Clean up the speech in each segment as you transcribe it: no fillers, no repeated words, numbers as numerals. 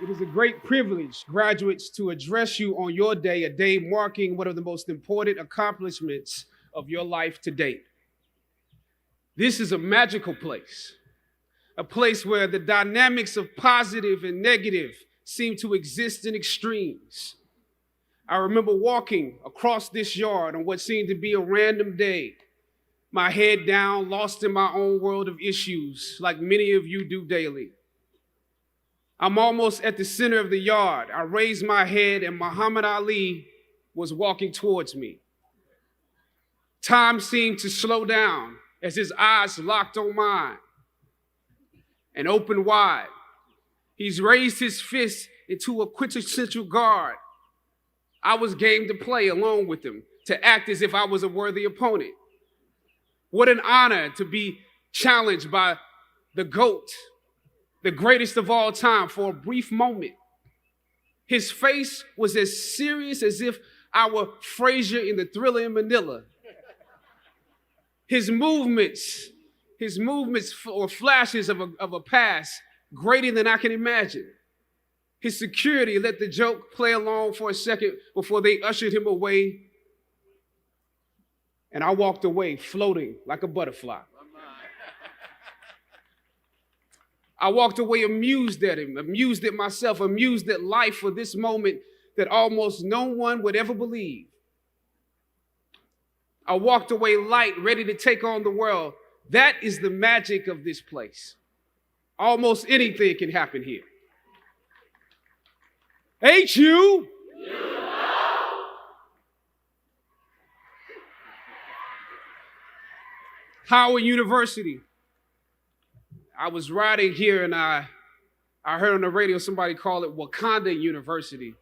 It is a great privilege, graduates, to address you on your day, a day marking one of the most important accomplishments of your life to date. This is a magical place, a place where the dynamics of positive and negative seem to exist in extremes. I remember walking across this yard on what seemed to be a random day, my head down, lost in my own world of issues, like many of you do daily. I'm almost at the center of the yard. I raised my head and Muhammad Ali was walking towards me. Time seemed to slow down as his eyes locked on mine and opened wide. He's raised his fist into a quintessential guard. I was game to play along with him, to act as if I was a worthy opponent. What an honor to be challenged by the GOAT, the greatest of all time, for a brief moment. His face was as serious as if I were Frazier in the Thriller in Manila. His movements were flashes of a past greater than I can imagine. His security let the joke play along for a second before they ushered him away. And I walked away floating like a butterfly. I walked away amused at him, amused at myself, amused at life for this moment that almost no one would ever believe. I walked away light, ready to take on the world. That is the magic of this place. Almost anything can happen here. Ain't you? Howard University. I was riding here and I heard on the radio somebody call it Wakanda University.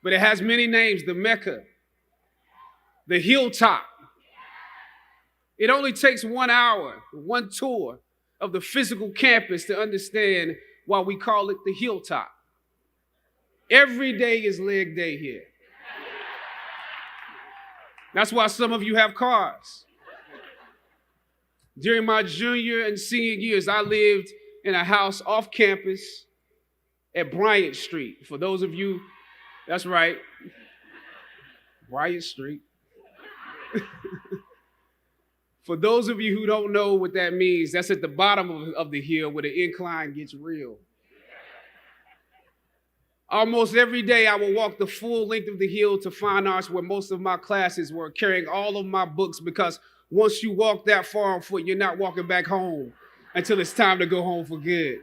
But it has many names: the Mecca, the Hilltop. It only takes 1 hour, one tour of the physical campus to understand why we call it the Hilltop. Every day is leg day here. That's why some of you have cars. During my junior and senior years, I lived in a house off campus at Bryant Street. For those of you, that's right, Bryant Street. For those of you who don't know what that means, that's at the bottom of the hill where the incline gets real. Almost every day I would walk the full length of the hill to Fine Arts, where most of my classes were, carrying all of my books, because once you walk that far on foot, you're not walking back home until it's time to go home for good.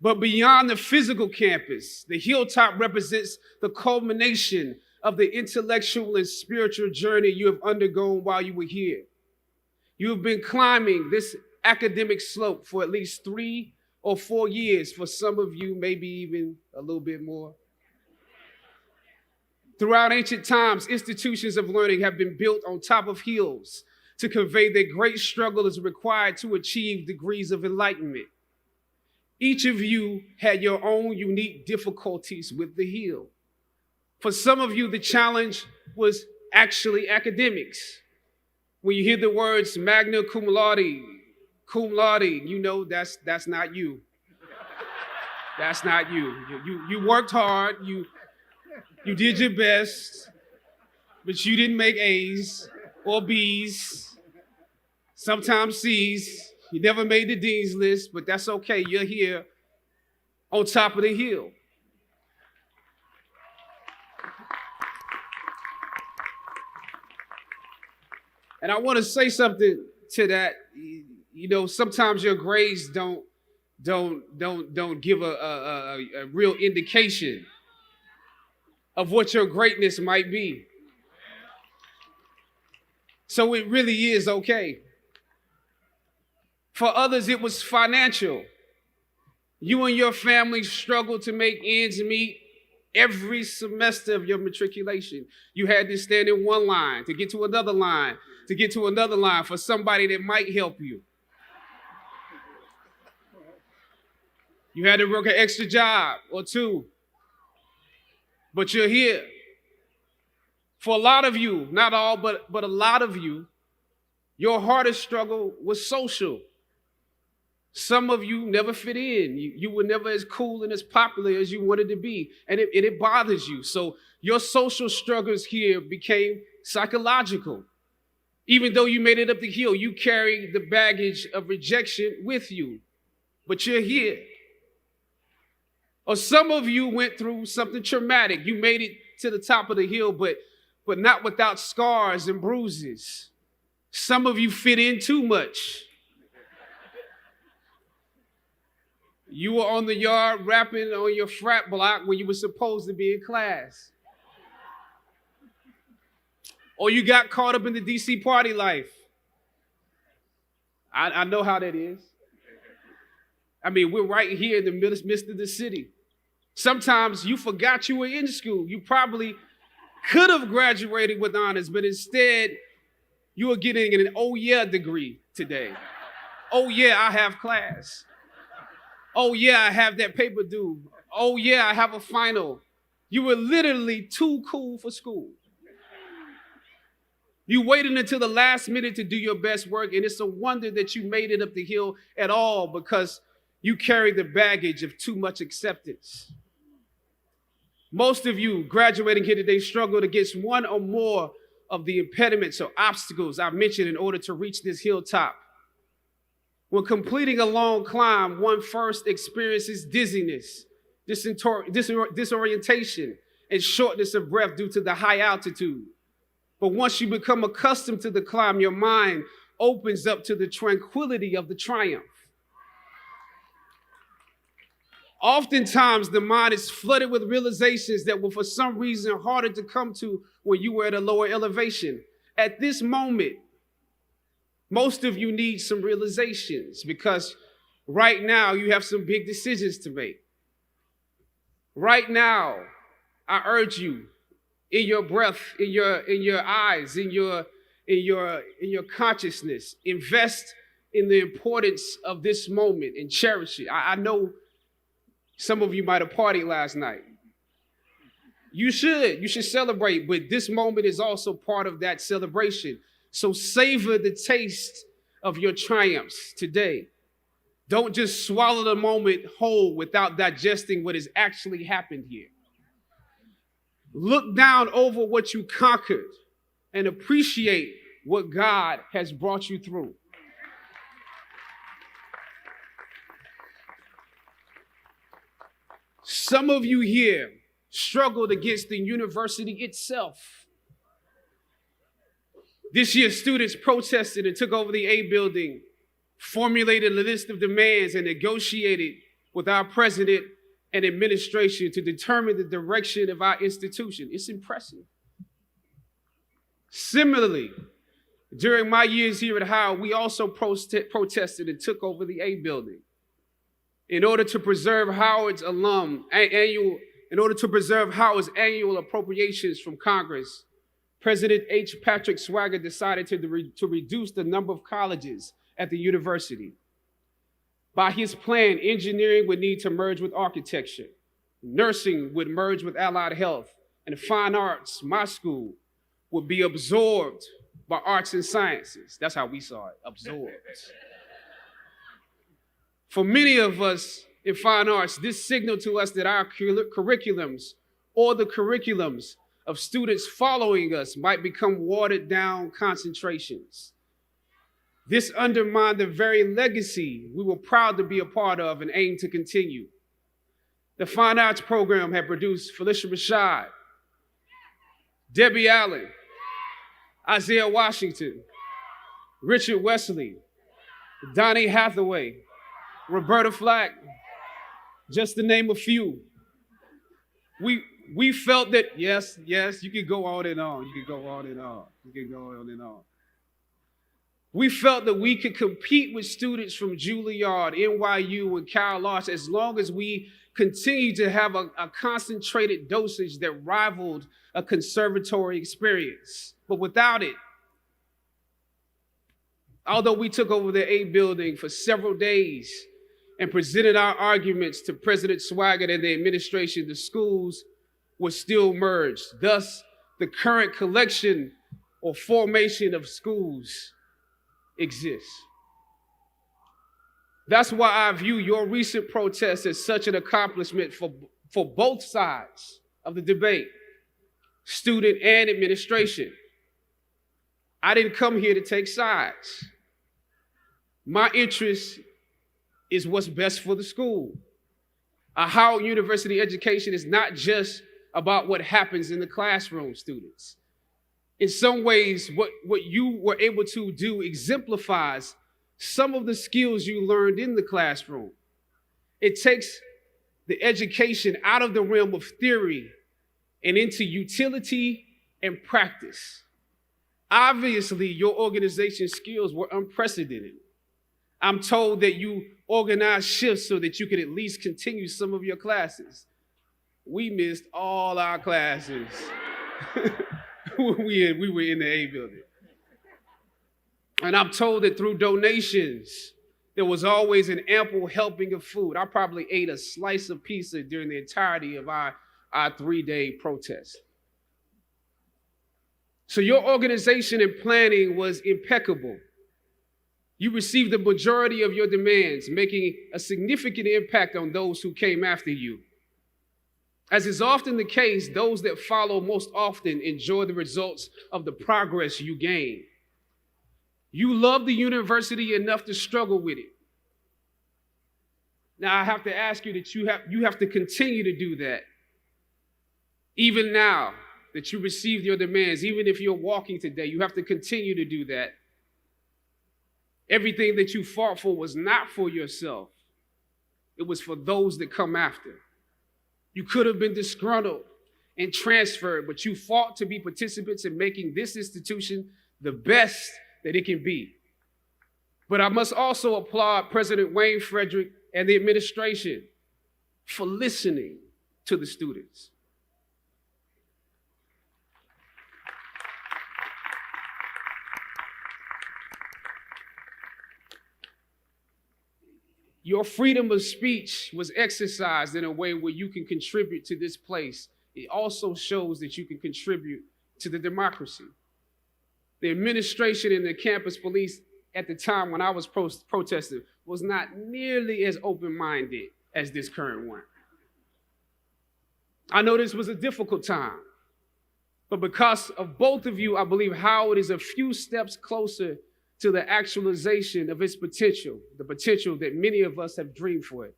But beyond the physical campus, the Hilltop represents the culmination of the intellectual and spiritual journey you have undergone while you were here. You have been climbing this academic slope for at least 3 or 4 years, for some of you, maybe even a little bit more. Throughout ancient times, institutions of learning have been built on top of hills to convey that great struggle is required to achieve degrees of enlightenment. Each of you had your own unique difficulties with the hill. For some of you, the challenge was actually academics. When you hear the words magna cum laude, you know that's not you. That's not you. You worked hard, you did your best, but you didn't make A's or B's, sometimes C's. You never made the dean's list, but that's okay. You're here on top of the hill. And I want to say something to that. You know, sometimes your grades don't give a real indication of what your greatness might be. So it really is okay. For others, it was financial. You and your family struggled to make ends meet every semester of your matriculation. You had to stand in one line to get to another line, to get to another line for somebody that might help you. You had to work an extra job or two, but you're here. For a lot of you, not all, but a lot of you, your hardest struggle was social. Some of you never fit in. You were never as cool and as popular as you wanted to be, and it bothers you. So your social struggles here became psychological. Even though you made it up the hill, you carry the baggage of rejection with you, but you're here. Or some of you went through something traumatic. You made it to the top of the hill, but not without scars and bruises. Some of you fit in too much. You were on the yard rapping on your frat block when you were supposed to be in class. Or you got caught up in the DC party life. I know how that is. I mean, we're right here in the midst of the city. Sometimes you forgot you were in school. You probably could have graduated with honors, but instead you are getting an oh yeah degree today. Oh yeah, I have class. Oh yeah, I have that paper due. Oh yeah, I have a final. You were literally too cool for school. You waited until the last minute to do your best work, and it's a wonder that you made it up the hill at all because you carry the baggage of too much acceptance. Most of you graduating here today struggled against one or more of the impediments or obstacles I've mentioned in order to reach this hilltop. When completing a long climb, one first experiences dizziness, disorientation, and shortness of breath due to the high altitude. But once you become accustomed to the climb, your mind opens up to the tranquility of the triumph. Oftentimes, the mind is flooded with realizations that were for some reason harder to come to when you were at a lower elevation. At this moment, most of you need some realizations because right now you have some big decisions to make. Right now, I urge you, in your breath, in your eyes, in your consciousness, invest in the importance of this moment and cherish it. I know some of you might have partied last night. You should celebrate, but this moment is also part of that celebration. So savor the taste of your triumphs today. Don't just swallow the moment whole without digesting what has actually happened here. Look down over what you conquered and appreciate what God has brought you through. Some of you here struggled against the university itself. This year, students protested and took over the A building, formulated a list of demands, and negotiated with our president and administration to determine the direction of our institution. It's impressive. Similarly, during my years here at Howard, we also protested and took over the A building. In order to preserve Howard's annual appropriations from Congress, President H. Patrick Swagger decided to reduce the number of colleges at the university. By his plan, engineering would need to merge with architecture, nursing would merge with allied health, and fine arts, my school, would be absorbed by arts and sciences. That's how we saw it, absorbed. For many of us in fine arts, this signaled to us that our curriculums or the curriculums of students following us might become watered down concentrations. This undermined the very legacy we were proud to be a part of and aim to continue. The fine arts program had produced Felicia Rashad, Debbie Allen, Isaiah Washington, Richard Wesley, Donnie Hathaway, Roberta Flack, just to name a few. We felt that, yes, you could go on and on. We felt that we could compete with students from Juilliard, NYU, and Cal Arts as long as we continued to have a concentrated dosage that rivaled a conservatory experience. But without it, although we took over the A building for several days and presented our arguments to President Swagger and the administration, the schools were still merged. Thus, the current collection or formation of schools exists. That's why I view your recent protest as such an accomplishment for both sides of the debate, student and administration. I didn't come here to take sides. My interest is what's best for the school. A Howard University education is not just about what happens in the classroom, students. In some ways, what you were able to do exemplifies some of the skills you learned in the classroom. It takes the education out of the realm of theory and into utility and practice. Obviously, your organization skills were unprecedented. I'm told that you organized shifts so that you could at least continue some of your classes. We missed all our classes. we were in the A building. And I'm told that through donations, there was always an ample helping of food. I probably ate a slice of pizza during the entirety of our 3-day protest. So your organization and planning was impeccable. You received the majority of your demands, making a significant impact on those who came after you. As is often the case, those that follow most often enjoy the results of the progress you gain. You love the university enough to struggle with it. Now, I have to ask you that you have to continue to do that. Even now that you received your demands, even if you're walking today, you have to continue to do that. Everything that you fought for was not for yourself. It was for those that come after. You could have been disgruntled and transferred, but you fought to be participants in making this institution the best that it can be. But I must also applaud President Wayne Frederick and the administration for listening to the students. Your freedom of speech was exercised in a way where you can contribute to this place. It also shows that you can contribute to the democracy. The administration and the campus police at the time when I was protesting was not nearly as open-minded as this current one. I know this was a difficult time, but because of both of you, I believe Howard is a few steps closer to the actualization of its potential, the potential that many of us have dreamed for it.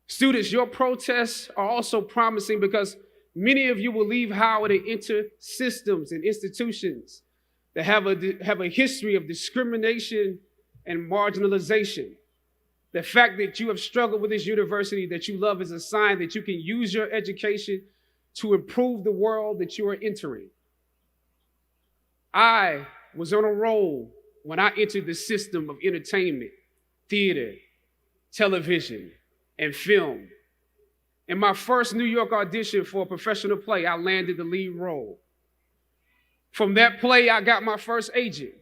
Students, your protests are also promising because many of you will leave Howard and enter systems and institutions that have a history of discrimination and marginalization. The fact that you have struggled with this university that you love is a sign that you can use your education to improve the world that you are entering. I was on a roll when I entered the system of entertainment, theater, television, and film. In my first New York audition for a professional play, I landed the lead role. From that play, I got my first agent.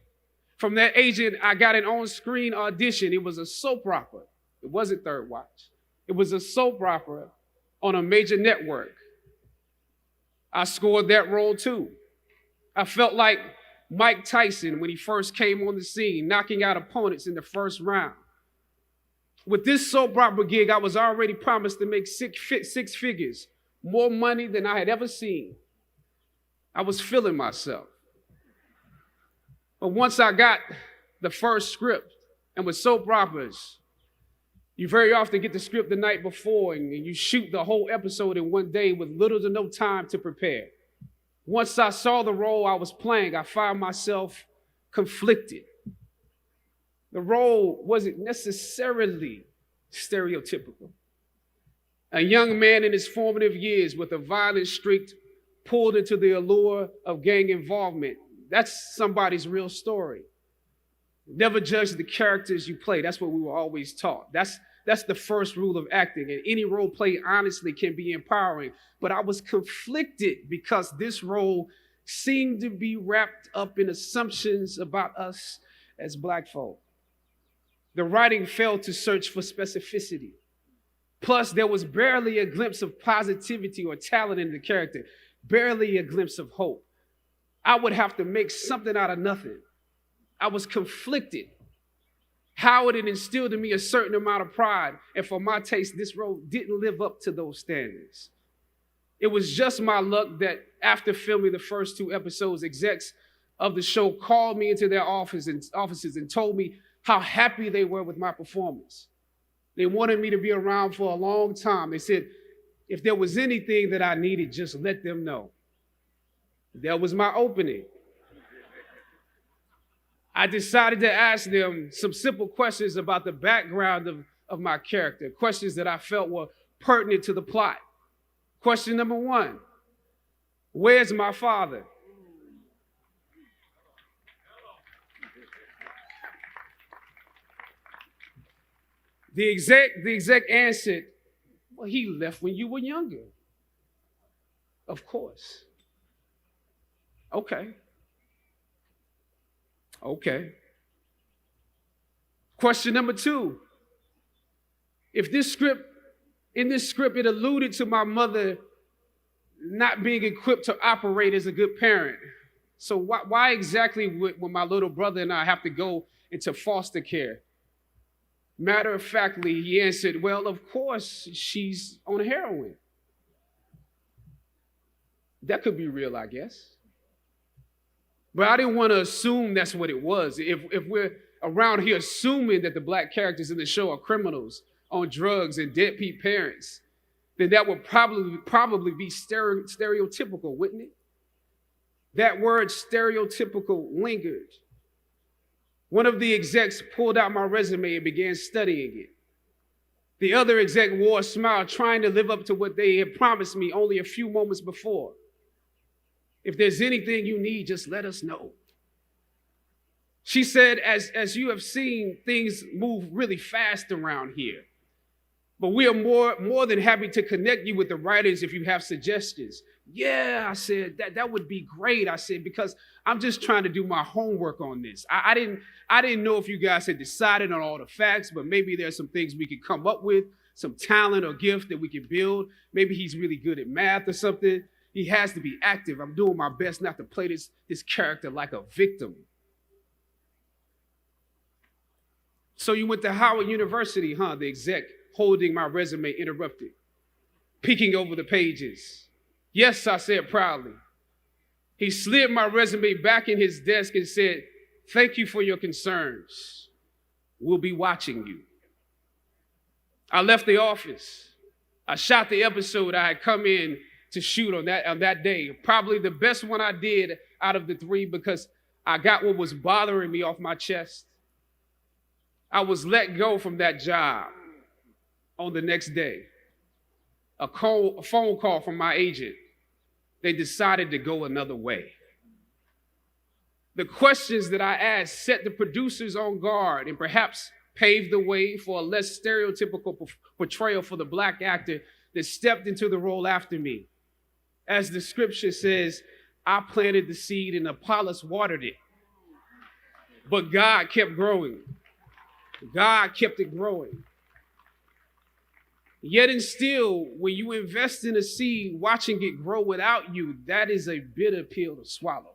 From that agent, I got an on-screen audition. It was a soap opera. It wasn't Third Watch. It was a soap opera on a major network. I scored that role too. I felt like Mike Tyson when he first came on the scene, knocking out opponents in the first round. With this soap opera gig, I was already promised to make six figures, more money than I had ever seen. I was feeling myself. But once I got the first script, and with soap operas, you very often get the script the night before and you shoot the whole episode in one day with little to no time to prepare. Once I saw the role I was playing, I found myself conflicted. The role wasn't necessarily stereotypical. A young man in his formative years with a violent streak pulled into the allure of gang involvement. That's somebody's real story. Never judge the characters you play. That's what we were always taught. That's the first rule of acting. And any role play, honestly, can be empowering. But I was conflicted because this role seemed to be wrapped up in assumptions about us as Black folk. The writing failed to search for specificity. Plus, there was barely a glimpse of positivity or talent in the character, barely a glimpse of hope. I would have to make something out of nothing. I was conflicted. Howard had instilled in me a certain amount of pride, and for my taste, this role didn't live up to those standards. It was just my luck that after filming the first 2 episodes, execs of the show called me into their offices and told me how happy they were with my performance. They wanted me to be around for a long time. They said, if there was anything that I needed, just let them know. That was my opening. I decided to ask them some simple questions about the background of my character, questions that I felt were pertinent to the plot. Question number 1, where's my father? The exec answered, well, he left when you were younger. Of course. Okay. Question number 2. In this script, it alluded to my mother not being equipped to operate as a good parent. So why exactly would my little brother and I have to go into foster care? Matter of factly, he answered, well, of course, she's on heroin. That could be real, I guess. But I didn't want to assume that's what it was. If we're around here assuming that the black characters in the show are criminals on drugs and deadbeat parents, then that would probably be stereotypical, wouldn't it? That word stereotypical lingered. One of the execs pulled out my resume and began studying it. The other exec wore a smile, trying to live up to what they had promised me only a few moments before. If there's anything you need, just let us know. She said, as you have seen, things move really fast around here. But we are more than happy to connect you with the writers if you have suggestions. Yeah, I said, that would be great. I said, because I'm just trying to do my homework on this. I didn't know if you guys had decided on all the facts, but maybe there's some things we could come up with, some talent or gift that we could build. Maybe he's really good at math or something. He has to be active. I'm doing my best not to play this character like a victim. So you went to Howard University, huh? The exec holding my resume interrupted, peeking over the pages. Yes, I said proudly. He slid my resume back in his desk and said, thank you for your concerns. We'll be watching you. I left the office. I shot the episode I had come in to shoot on that day. Probably the best one I did out of the 3 because I got what was bothering me off my chest. I was let go from that job on the next day. A phone call from my agent. They decided to go another way. The questions that I asked set the producers on guard and perhaps paved the way for a less stereotypical portrayal for the black actor that stepped into the role after me. As the scripture says, I planted the seed and Apollos watered it. But God kept growing. God kept it growing. Yet and still, when you invest in a seed, watching it grow without you, that is a bitter pill to swallow.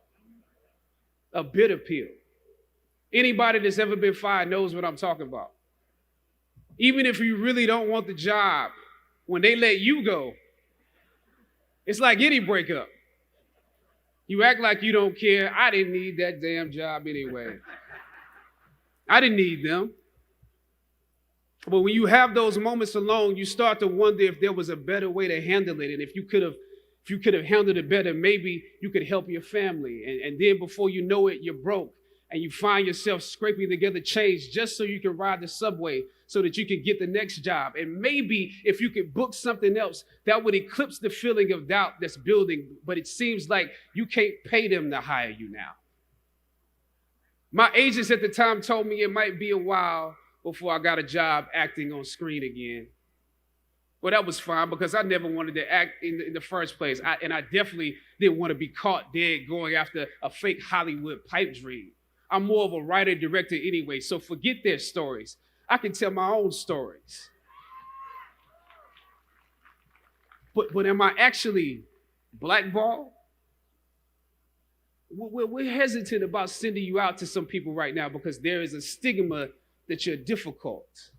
A bitter pill. Anybody that's ever been fired knows what I'm talking about. Even if you really don't want the job, when they let you go, it's like any breakup. You act like you don't care. I didn't need that damn job anyway. I didn't need them. But when you have those moments alone, you start to wonder if there was a better way to handle it. And if you could have handled it better, maybe you could help your family. And then before you know it, you're broke. And you find yourself scraping together change just so you can ride the subway so that you can get the next job. And maybe if you could book something else, that would eclipse the feeling of doubt that's building. But it seems like you can't pay them to hire you now. My agents at the time told me it might be a while before I got a job acting on screen again. Well, that was fine because I never wanted to act in the first place. And I definitely didn't want to be caught dead going after a fake Hollywood pipe dream. I'm more of a writer-director anyway, so forget their stories. I can tell my own stories. But am I actually blackballed? We're hesitant about sending you out to some people right now because there is a stigma that you're difficult.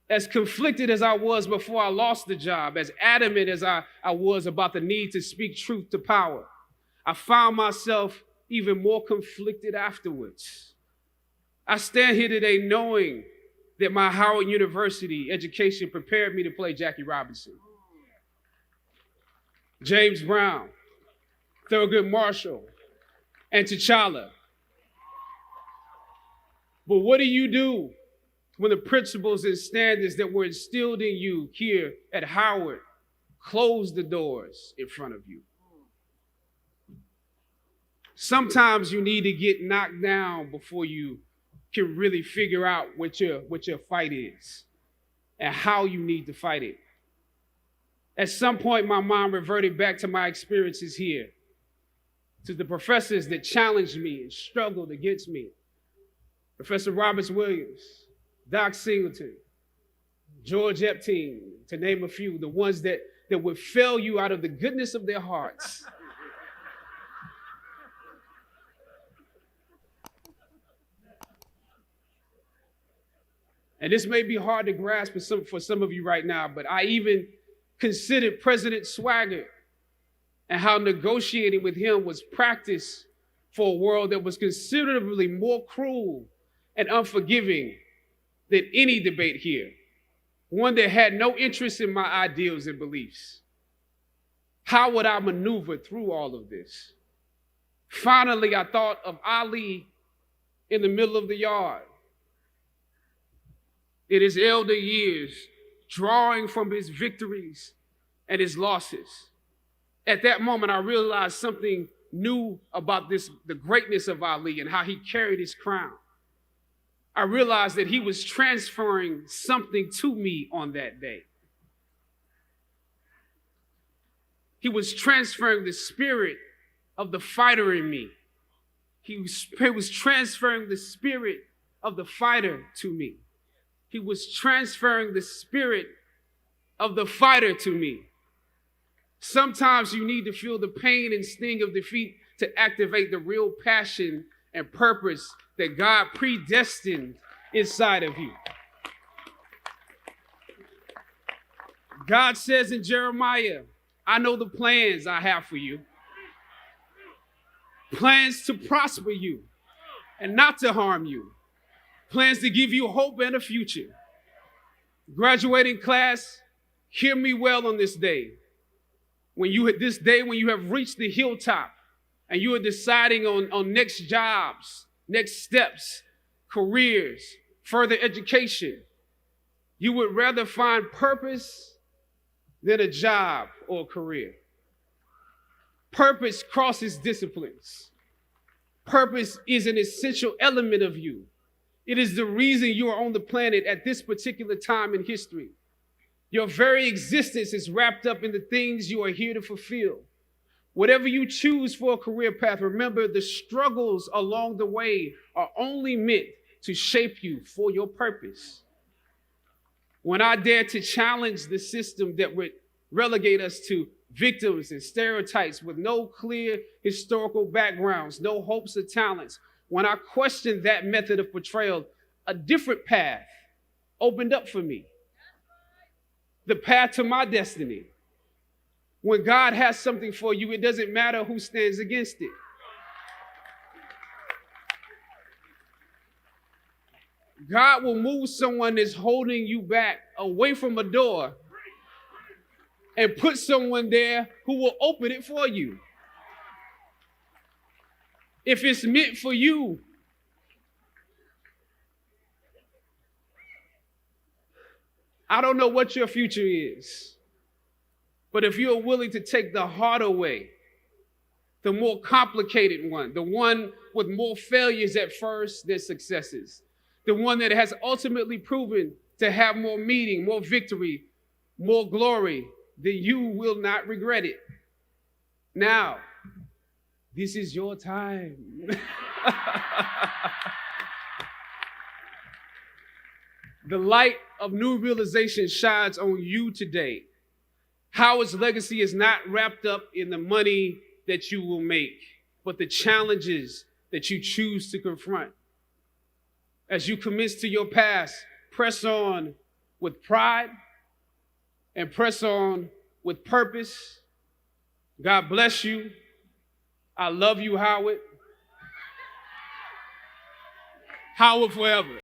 As conflicted as I was before I lost the job, as adamant as I was about the need to speak truth to power, I found myself even more conflicted afterwards. I stand here today knowing that my Howard University education prepared me to play Jackie Robinson, James Brown, Thurgood Marshall, and T'Challa. But what do you do when the principles and standards that were instilled in you here at Howard close the doors in front of you? Sometimes you need to get knocked down before you can really figure out what your fight is and how you need to fight it. At some point, my mind reverted back to my experiences here, to the professors that challenged me and struggled against me. Professor Roberts Williams, Doc Singleton, George Epting, to name a few, the ones that would fail you out of the goodness of their hearts. And this may be hard to grasp for some of you right now, but I even considered President Swaggart and how negotiating with him was practice for a world that was considerably more cruel and unforgiving than any debate here, one that had no interest in my ideals and beliefs. How would I maneuver through all of this? Finally, I thought of Ali in the middle of the yard, in his elder years, drawing from his victories and his losses. At that moment, I realized something new about the greatness of Ali and how he carried his crown. I realized that he was transferring something to me on that day. He was transferring the spirit of the fighter in me. He was transferring the spirit of the fighter to me. He was transferring the spirit of the fighter to me. Sometimes you need to feel the pain and sting of defeat to activate the real passion and purpose that God predestined inside of you. God says in Jeremiah, I know the plans I have for you. Plans to prosper you and not to harm you. Plans to give you hope and a future. Graduating class, hear me well on this day. When you have reached the hilltop and you are deciding on next jobs, next steps, careers, further education, you would rather find purpose than a job or a career. Purpose crosses disciplines. Purpose is an essential element of you. It is the reason you are on the planet at this particular time in history. Your very existence is wrapped up in the things you are here to fulfill. Whatever you choose for a career path, remember the struggles along the way are only meant to shape you for your purpose. When I dare to challenge the system that would relegate us to victims and stereotypes with no clear historical backgrounds, no hopes or talents, when I questioned that method of portrayal, a different path opened up for me. The path to my destiny. When God has something for you, it doesn't matter who stands against it. God will move someone that's holding you back away from a door and put someone there who will open it for you. If it's meant for you, I don't know what your future is, but if you're willing to take the harder way, the more complicated one, the one with more failures at first than successes, the one that has ultimately proven to have more meaning, more victory, more glory, then you will not regret it. Now, this is your time. The light of new realization shines on you today. Howard's legacy is not wrapped up in the money that you will make, but the challenges that you choose to confront. As you commit to your past, press on with pride and press on with purpose. God bless you. I love you, Howard. Howard forever.